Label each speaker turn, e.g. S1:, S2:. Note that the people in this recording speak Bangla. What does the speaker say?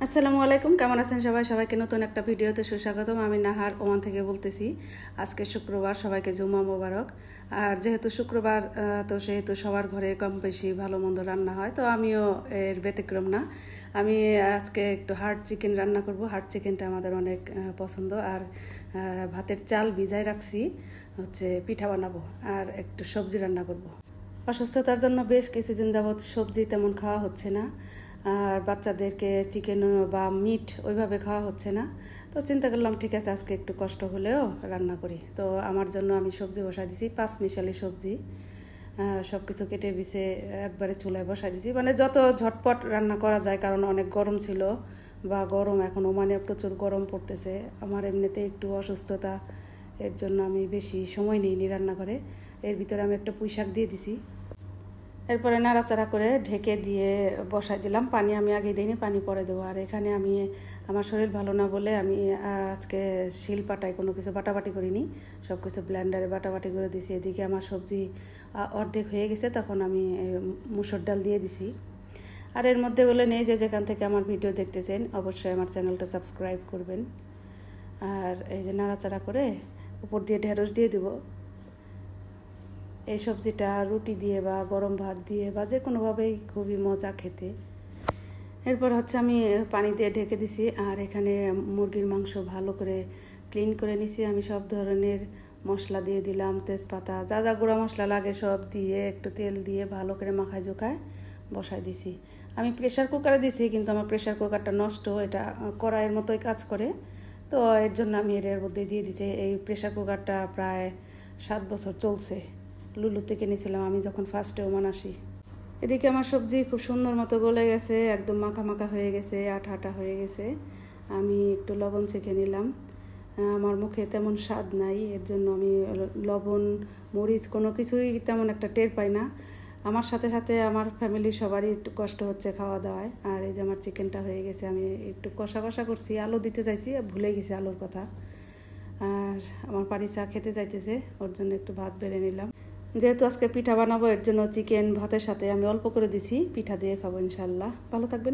S1: আসসালামু আলাইকুম, কেমন আছেন সবাই? সবাইকে নতুন একটা ভিডিওতে সুস্বাগতম। আমি নাহার ওমান থেকে বলতেছি। আজকে শুক্রবার, সবাইকে জুম্মা মোবারক। আর যেহেতু শুক্রবার, তো সেহেতু সবার ঘরে কম বেশি ভালো মন্দ রান্না হয়, তো আমিও এর ব্যতিক্রম না। আমি আজকে একটু হার্ড চিকেন রান্না করব। হার্ড চিকেনটা আমাদের অনেক পছন্দ। আর ভাতের চাল ভিজায় রাখছি, হচ্ছে পিঠা বানাবো আর একটু সবজি রান্না করব। অসুস্থতার জন্য বেশ কিছুদিন যাবৎ সবজি তেমন খাওয়া হচ্ছে না, আর বাচ্চাদেরকে চিকেন বা মিট ওইভাবে খাওয়া হচ্ছে না। তো চিন্তা করলাম ঠিক আছে, আজকে একটু কষ্ট হলেও রান্না করি। তো আমার জন্য আমি সবজি বসাই দিছি, 5 মিশালি সবজি। সব কিছু কেটে বিছে একবারে চুলায় বসাই দিছি, মানে যত ঝটপট রান্না করা যায়, কারণ অনেক গরম ছিল বা গরম এখন ওমানে প্রচুর গরম পড়তেছে। আমার এমনিতে একটু অসুস্থতা, এর জন্য আমি বেশি সময় নিইনি রান্না করে। এর ভিতরে আমি একটা পুঁই শাক দিয়ে দিছি। এরপরে নাড়াচাড়া করে ঢেকে দিয়ে বসাই দিলাম। পানি আমি আগে দিইনি, পানি পরে দেবো। আর এখানে আমি, আমার শরীর ভালো না বলে আমি আজকে শিল পাটায় কোনো কিছু বাটাবাটি করিনি, সব কিছু ব্লেন্ডারে বাটাবাটি করে দিছি। এদিকে আমার সবজি অর্ধেক হয়ে গেছে, তখন আমি মুসুর ডাল দিয়ে দিছি। আর এর মধ্যে বলে নেই, যে যেখান থেকে আমার ভিডিও দেখতেছেন অবশ্যই আমার চ্যানেলটা সাবস্ক্রাইব করবেন। আর এই যে নাড়াচাড়া করে উপর দিয়ে ঢেঁড়স দিয়ে দেবো। এই সবজিটা রুটি দিয়ে বা গরম ভাত দিয়ে বা যে কোনোভাবেই খুবই মজা খেতে। এরপর হচ্ছে আমি পানি দিয়ে ঢেকে দিছি। আর এখানে মুরগির মাংস ভালো করে ক্লিন করে নিছি। আমি সব ধরনের মশলা দিয়ে দিলাম, তেজপাতা, যা যা গুঁড়া মশলা লাগে সব দিয়ে একটু তেল দিয়ে ভালো করে মাখায় জোখায় বসায় দিছি। আমি প্রেশার কুকারে দিছি, কিন্তু আমার প্রেশার কুকারটা নষ্ট, এটা কড়াইয়ের মতোই কাজ করে। তো এর জন্য আমি এর মধ্যে দিয়ে দিছি। এই প্রেশার কুকারটা প্রায় 7 বছর চলছে। লুলুতে কিনেছিলাম আমি যখন ফার্স্টে ওমান আসি। এদিকে আমার সবজি খুব সুন্দর মতো গলে গেছে, একদম মাখা মাখা হয়ে গেছে, আঠা আঠা হয়ে গেছে। আমি একটু লবণ চেখে নিলাম। আমার মুখে তেমন স্বাদ নাই, এর জন্য আমি লবণ মরিচ কোনো কিছুই তেমন একটা টের পাই না। আমার সাথে সাথে আমার ফ্যামিলির সবারই একটু কষ্ট হচ্ছে খাওয়া দাওয়ায়। আর এই যে আমার চিকেনটা হয়ে গেছে, আমি একটু কষা কষা করছি, আলু দিতে চাইছি, ভুলে গেছি আলুর কথা। আর আমার পারিসা খেতে চাইতেছে, ওর জন্য একটু ভাত বেড়ে নিলাম। যেহেতু আজকে পিঠা বানাবো, এর জন্য চিকেন ভাতের সাথে আমি অল্প করে দিছি, পিঠা দিয়ে খাবো ইনশাল্লাহ। ভালো থাকবেন।